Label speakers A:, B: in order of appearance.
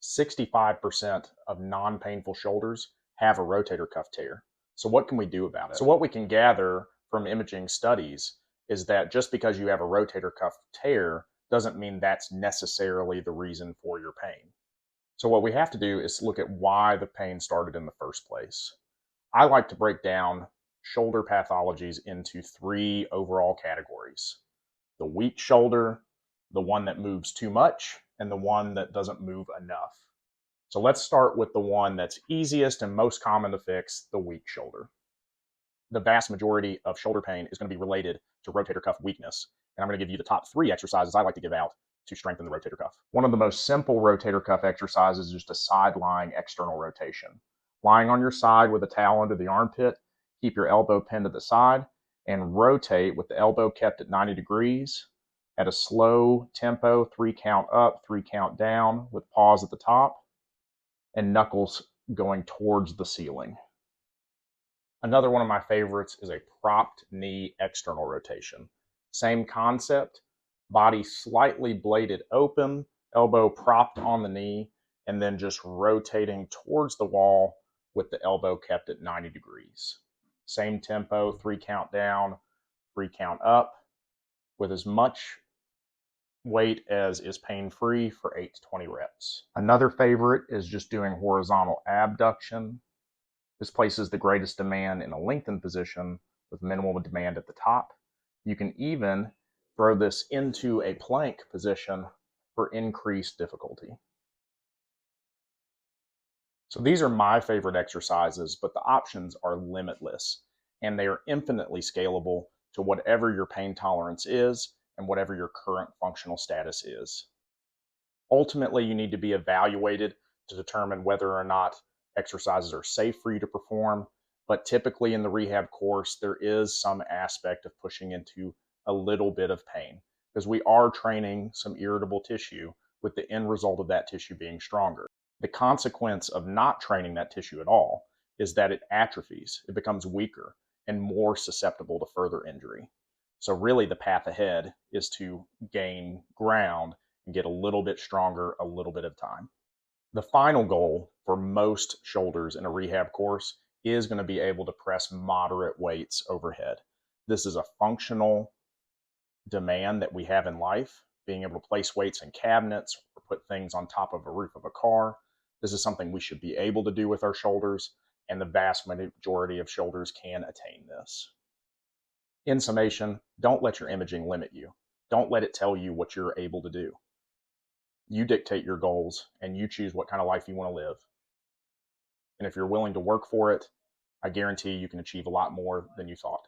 A: 65% of non-painful shoulders have a rotator cuff tear. So what can we do about it? So what we can gather from imaging studies is that just because you have a rotator cuff tear doesn't mean that's necessarily the reason for your pain. So what we have to do is look at why the pain started in the first place. I like to break down shoulder pathologies into 3 overall categories: the weak shoulder, the one that moves too much, and the one that doesn't move enough. So let's start with the one that's easiest and most common to fix, the weak shoulder. The vast majority of shoulder pain is going to be related to rotator cuff weakness. And I'm going to give you the top 3 exercises I like to give out to strengthen the rotator cuff. One of the most simple rotator cuff exercises is just a side lying external rotation. Lying on your side with a towel under the armpit, keep your elbow pinned to the side, and rotate with the elbow kept at 90 degrees at a slow tempo, 3 count up, 3 count down, with pause at the top, and knuckles going towards the ceiling. Another one of my favorites is a propped knee external rotation. Same concept, body slightly bladed open, elbow propped on the knee, and then just rotating towards the wall with the elbow kept at 90 degrees. Same tempo, 3 count down, 3 count up, with as much weight as is pain-free for 8 to 20 reps. Another favorite is just doing horizontal abduction. This places the greatest demand in a lengthened position with minimal demand at the top. You can even throw this into a plank position for increased difficulty. So these are my favorite exercises, but the options are limitless, and they are infinitely scalable to whatever your pain tolerance is and whatever your current functional status is. Ultimately, you need to be evaluated to determine whether or not exercises are safe for you to perform, but typically in the rehab course, there is some aspect of pushing into a little bit of pain because we are training some irritable tissue with the end result of that tissue being stronger. The consequence of not training that tissue at all is that it atrophies, it becomes weaker and more susceptible to further injury. So really the path ahead is to gain ground and get a little bit stronger a little bit of time. The final goal for most shoulders in a rehab course is going to be able to press moderate weights overhead. This is a functional demand that we have in life, being able to place weights in cabinets or put things on top of a roof of a car. This is something we should be able to do with our shoulders, and the vast majority of shoulders can attain this. In summation, don't let your imaging limit you. Don't let it tell you what you're able to do. You dictate your goals and you choose what kind of life you want to live. And if you're willing to work for it, I guarantee you can achieve a lot more than you thought.